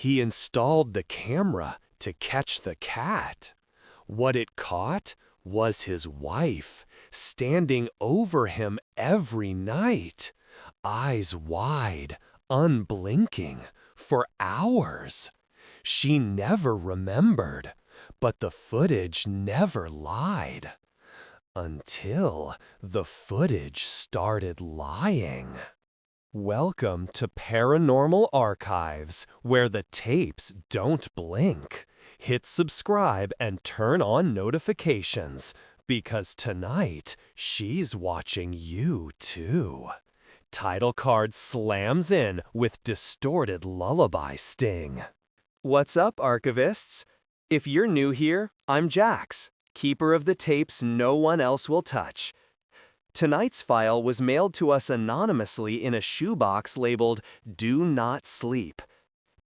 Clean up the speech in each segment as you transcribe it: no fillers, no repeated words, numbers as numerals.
He installed the camera to catch the cat. What it caught was his wife, standing over him every night, eyes wide, unblinking, for hours. She never remembered, but the footage never lied. Until the footage started lying. Welcome to Paranormal Archives, where the tapes don't blink. Hit subscribe and turn on notifications, because tonight she's watching you too. Title card slams in with distorted lullaby sting. What's up, archivists? If you're new here, I'm Jax, keeper of the tapes no one else will touch. Tonight's file was mailed to us anonymously in a shoebox labeled "Do Not Sleep."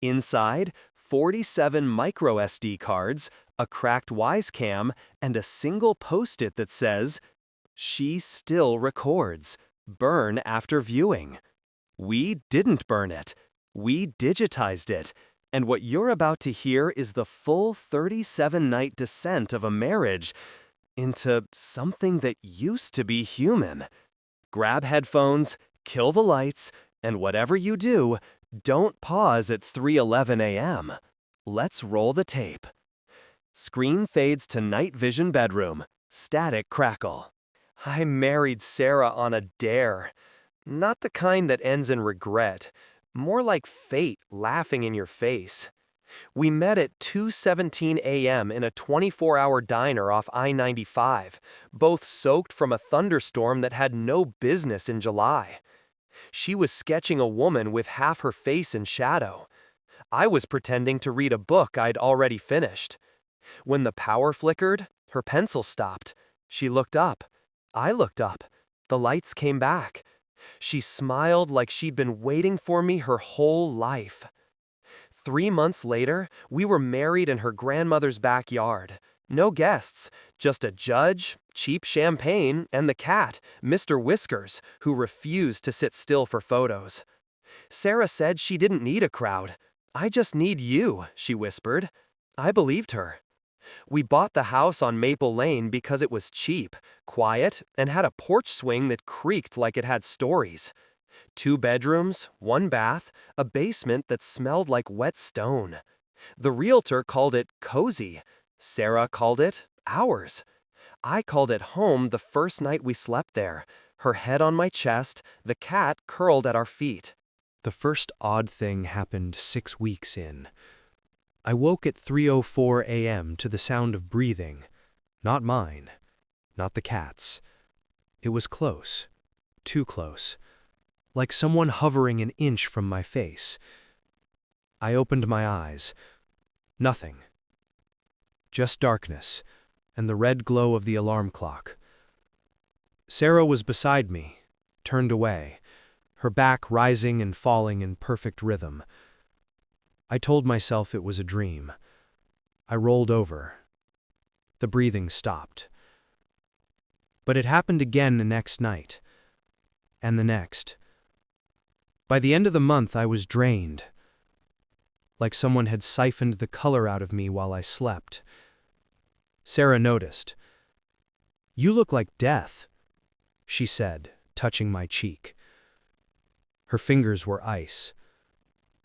Inside, 47 micro SD cards, a cracked Wyze cam, and a single post-it that says, "She still records. Burn after viewing." We didn't burn it. We digitized it. And what you're about to hear is the full 37-night descent of a marriage into something that used to be human. Grab headphones, kill the lights, and whatever you do, don't pause at 3:11 a.m. Let's roll the tape. Screen fades to night vision bedroom. Static crackle. I married Sarah on a dare. Not the kind that ends in regret. More like fate laughing in your face. We met at 2:17 a.m. in a 24-hour diner off I-95, both soaked from a thunderstorm that had no business in July. She was sketching a woman with half her face in shadow. I was pretending to read a book I'd already finished. When the power flickered, her pencil stopped. She looked up. I looked up. The lights came back. She smiled like she'd been waiting for me her whole life. 3 months later, we were married in her grandmother's backyard. No guests, just a judge, cheap champagne, and the cat, Mr. Whiskers, who refused to sit still for photos. Sarah said she didn't need a crowd. "I just need you," she whispered. I believed her. We bought the house on Maple Lane because it was cheap, quiet, and had a porch swing that creaked like it had stories. 2 bedrooms, 1 bath, a basement that smelled like wet stone. The realtor called it cozy. Sarah called it ours. I called it home the first night we slept there, her head on my chest, the cat curled at our feet. The first odd thing happened 6 weeks in. I woke at 3:04 a.m. to the sound of breathing. Not mine. Not the cat's. It was close. Too close. Like someone hovering an inch from my face. I opened my eyes. Nothing. Just darkness, and the red glow of the alarm clock. Sarah was beside me, turned away, her back rising and falling in perfect rhythm. I told myself it was a dream. I rolled over. The breathing stopped. But it happened again the next night. And the next. By the end of the month, I was drained. Like someone had siphoned the color out of me while I slept. Sarah noticed. "You look like death," she said, touching my cheek. Her fingers were ice.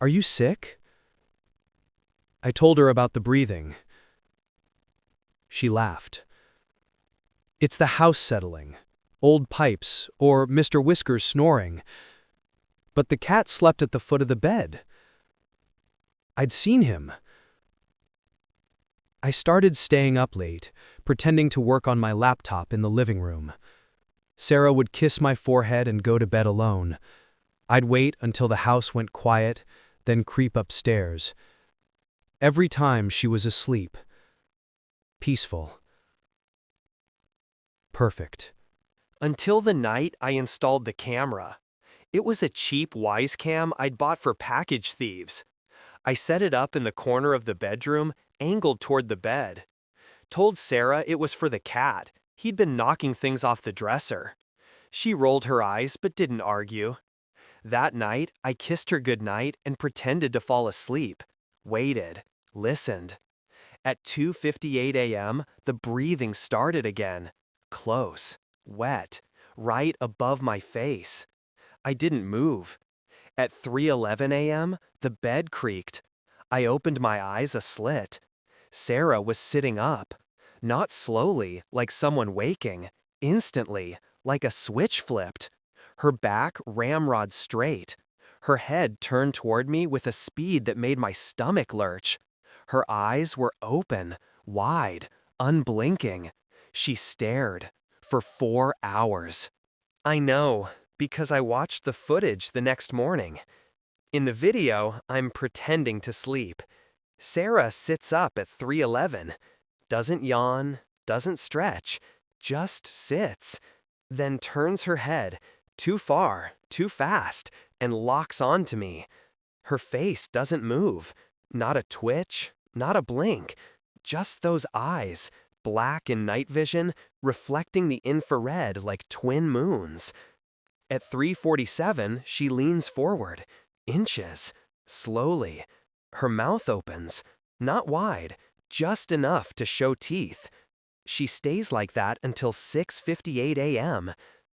"Are you sick?" I told her about the breathing. She laughed. "It's the house settling, old pipes, or Mr. Whiskers snoring. But the cat slept at the foot of the bed. I'd seen him." I started staying up late, pretending to work on my laptop in the living room. Sarah would kiss my forehead and go to bed alone. I'd wait until the house went quiet, then creep upstairs. Every time she was asleep. Peaceful. Perfect. Until the night I installed the camera. It was a cheap Wyze cam I'd bought for package thieves. I set it up in the corner of the bedroom, angled toward the bed. Told Sarah it was for the cat. He'd been knocking things off the dresser. She rolled her eyes but didn't argue. That night, I kissed her goodnight and pretended to fall asleep. Waited. Listened. At 2:58 a.m., the breathing started again. Close. Wet. Right above my face. I didn't move. At 3:11 a.m., the bed creaked. I opened my eyes a slit. Sarah was sitting up. Not slowly, like someone waking. Instantly, like a switch flipped. Her back ramrod straight. Her head turned toward me with a speed that made my stomach lurch. Her eyes were open, wide, unblinking. She stared for 4 hours. I know, because I watched the footage the next morning. In the video, I'm pretending to sleep. Sarah sits up at 3:11, doesn't yawn, doesn't stretch, just sits, then turns her head, too far, too fast, and locks onto me. Her face doesn't move, not a twitch, not a blink, just those eyes, black in night vision, reflecting the infrared like twin moons. At 3:47, she leans forward, inches, slowly. Her mouth opens, not wide, just enough to show teeth. She stays like that until 6:58 a.m.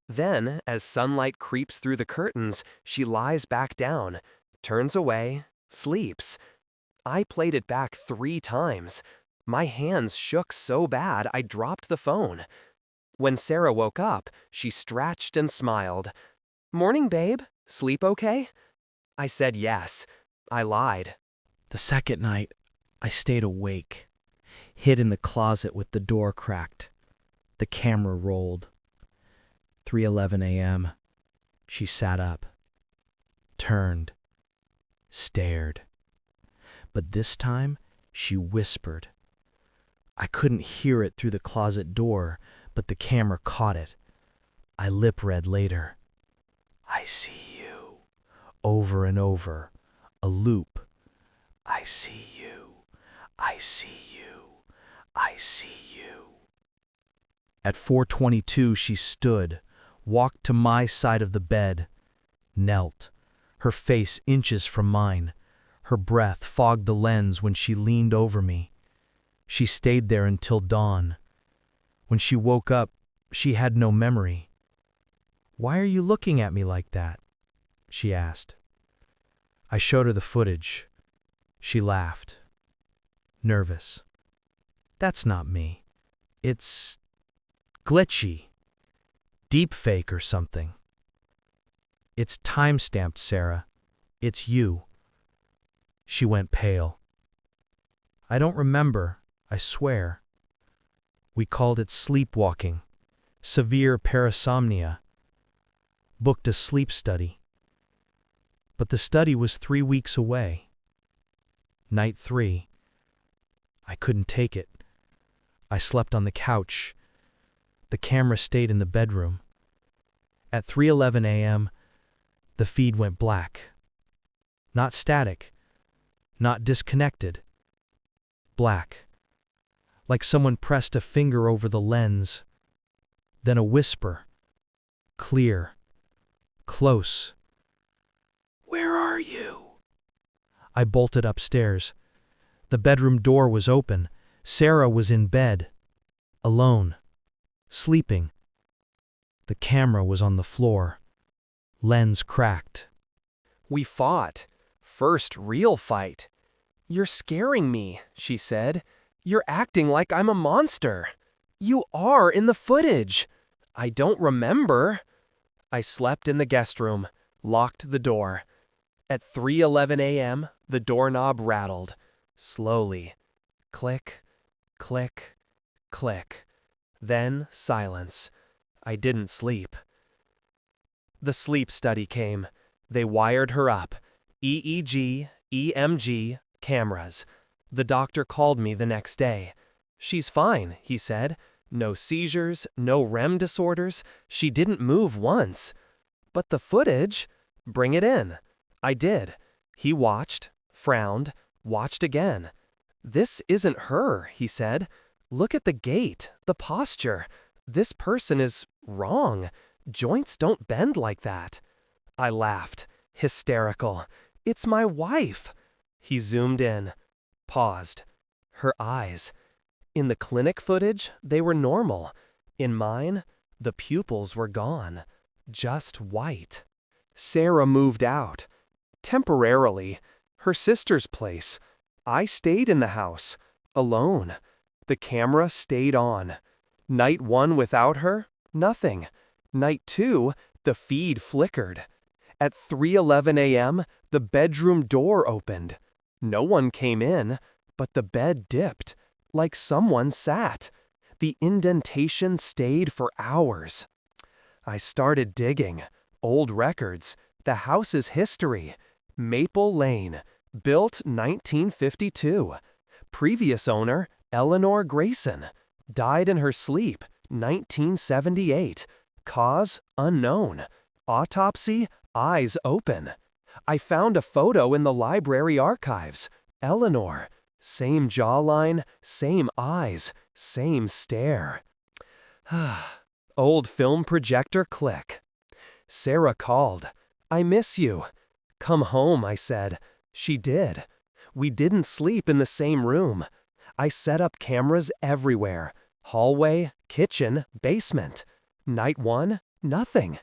Then, as sunlight creeps through the curtains, she lies back down, turns away, sleeps. I played it back 3 times. My hands shook so bad I dropped the phone. When Sarah woke up, she stretched and smiled. "Morning, babe. Sleep okay?" I said yes. I lied. The second night, I stayed awake, hid in the closet with the door cracked. The camera rolled. 3:11 a.m. She sat up, turned, stared. But this time, she whispered. I couldn't hear it through the closet door, but the camera caught it. I lip-read later. I see you. Over and over. A loop. I see you. I see you. I see you. At 4:22, she stood, walked to my side of the bed, knelt, her face inches from mine. Her breath fogged the lens when she leaned over me. She stayed there until dawn. When she woke up, she had no memory. "Why are you looking at me like that?" she asked. I showed her the footage. She laughed. Nervous. "That's not me. It's glitchy. Deep fake or something." "It's time-stamped, Sarah. It's you." She went pale. "I don't remember, I swear." We called it sleepwalking, severe parasomnia. Booked a sleep study. But the study was 3 weeks away. Night 3. I couldn't take it. I slept on the couch. The camera stayed in the bedroom. At 3:11 a.m., the feed went black. Not static. Not disconnected. Black. Like someone pressed a finger over the lens. Then a whisper. Clear. Close. "Where are you?" I bolted upstairs. The bedroom door was open. Sarah was in bed. Alone. Sleeping. The camera was on the floor. Lens cracked. We fought. First real fight. "You're scaring me," she said. "You're acting like I'm a monster." "You are in the footage." "I don't remember." I slept in the guest room, locked the door. At 3:11 a.m., the doorknob rattled. Slowly. Click, click, click. Then silence. I didn't sleep. The sleep study came. They wired her up. EEG, EMG, cameras. The doctor called me the next day. "She's fine," he said. "No seizures, no REM disorders. She didn't move once." "But the footage?" "Bring it in." I did. He watched, frowned, watched again. "This isn't her," he said. "Look at the gait, the posture. This person is wrong. Joints don't bend like that." I laughed, hysterical. "It's my wife." He zoomed in, paused. Her eyes. In the clinic footage, they were normal. In mine, the pupils were gone. Just white. Sarah moved out. Temporarily. Her sister's place. I stayed in the house. Alone. The camera stayed on. Night 1 without her, nothing. Night 2, the feed flickered. At 3:11 a.m., the bedroom door opened. No one came in, but the bed dipped, like someone sat. The indentation stayed for hours. I started digging. Old records. The house's history. Maple Lane. Built 1952. Previous owner, Eleanor Grayson. Died in her sleep, 1978. Cause, unknown. Autopsy, eyes open. I found a photo in the library archives. Eleanor. Same jawline, same eyes, same stare. Old film projector click. Sarah called. I miss you. Come home, I said. She did. We didn't sleep in the same room. I set up cameras everywhere. Hallway, kitchen, basement. Night 1, nothing.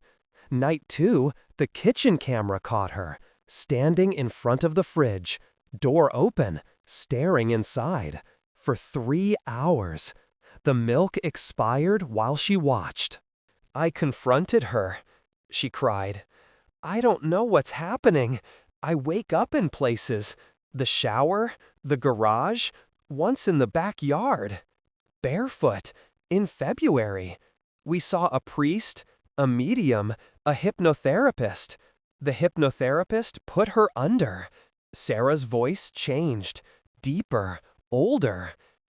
Night 2, the kitchen camera caught her, standing in front of the fridge, door open, staring inside, for 3 hours. The milk expired while she watched. I confronted her. She cried, I don't know what's happening. I wake up in places. The shower, the garage, once in the backyard. Barefoot, in February. We saw a priest, a medium, a hypnotherapist. The hypnotherapist put her under. Sarah's voice changed, deeper, older.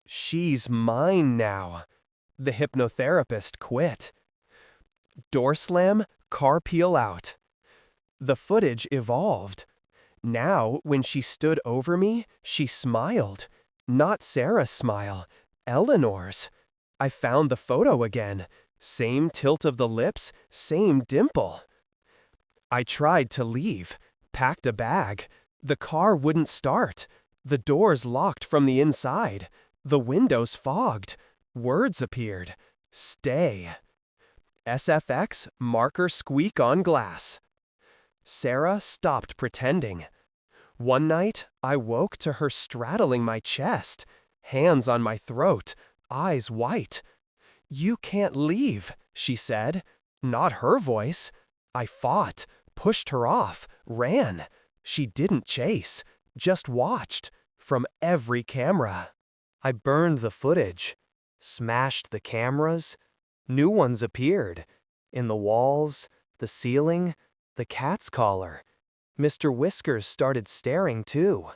She's mine now. The hypnotherapist quit. Door slam, car peel out. The footage evolved. Now, when she stood over me, she smiled. Not Sarah's smile, Eleanor's. I found the photo again. Same tilt of the lips, same dimple. I tried to leave, packed a bag. The car wouldn't start. The doors locked from the inside. The windows fogged. Words appeared. Stay. SFX, marker squeak on glass. Sarah stopped pretending. One night, I woke to her straddling my chest, hands on my throat, eyes white. You can't leave, she said. Not her voice. I fought, pushed her off, ran. She didn't chase, just watched, from every camera. I burned the footage, smashed the cameras. New ones appeared. In the walls, the ceiling, the cat's collar. Mr. Whiskers started staring too.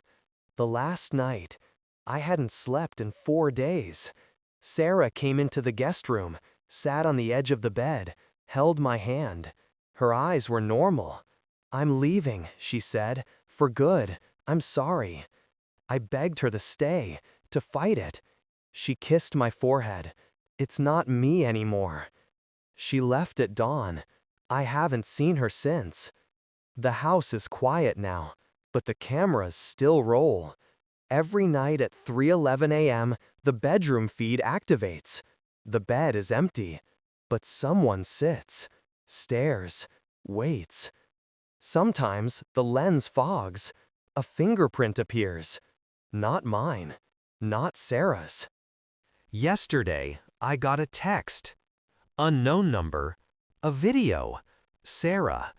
The last night, I hadn't slept in 4 days. Sarah came into the guest room, sat on the edge of the bed, held my hand. Her eyes were normal. I'm leaving, she said, for good. I'm sorry. I begged her to stay, to fight it. She kissed my forehead. It's not me anymore. She left at dawn. I haven't seen her since. The house is quiet now, but the cameras still roll. Every night at 3:11 a.m., the bedroom feed activates. The bed is empty, but someone sits, stares, waits. Sometimes the lens fogs. A fingerprint appears. Not mine, not Sarah's. Yesterday, I got a text. Unknown number. A video. Sarah.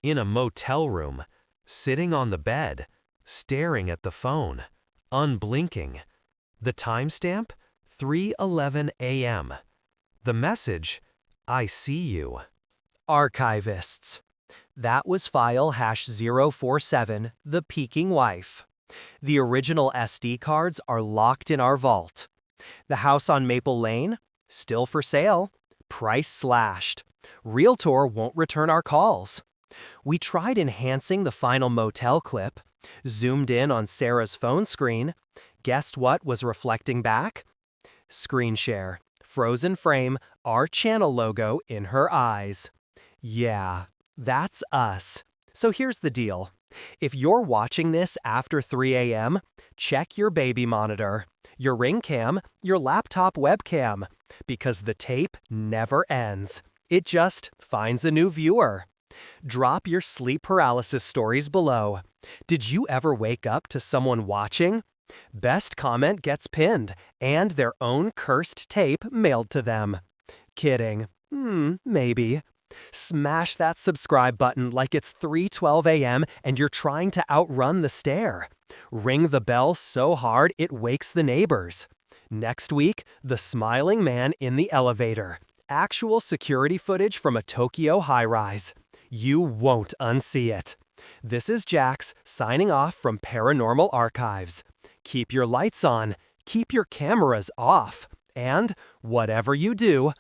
In a motel room. Sitting on the bed. Staring at the phone. Unblinking. The timestamp? 3:11 a.m. The message? I see you. Archivists. That was file #047, The Peeking Wife. The original SD cards are locked in our vault. The house on Maple Lane? Still for sale. Price slashed. Realtor won't return our calls. We tried enhancing the final motel clip, zoomed in on Sarah's phone screen. Guessed what was reflecting back? Screen share, frozen frame, our channel logo in her eyes. Yeah, that's us. So here's the deal. If you're watching this after 3 a.m., check your baby monitor, your ring cam, your laptop webcam, because the tape never ends. It just finds a new viewer. Drop your sleep paralysis stories below. Did you ever wake up to someone watching? Best comment gets pinned, and their own cursed tape mailed to them. Kidding. Maybe. Smash that subscribe button like it's 3:12 a.m. and you're trying to outrun the stare. Ring the bell so hard it wakes the neighbors. Next week, the smiling man in the elevator. Actual security footage from a Tokyo high-rise. You won't unsee it. This is Jax, signing off from Paranormal Archives. Keep your lights on, keep your cameras off, and whatever you do,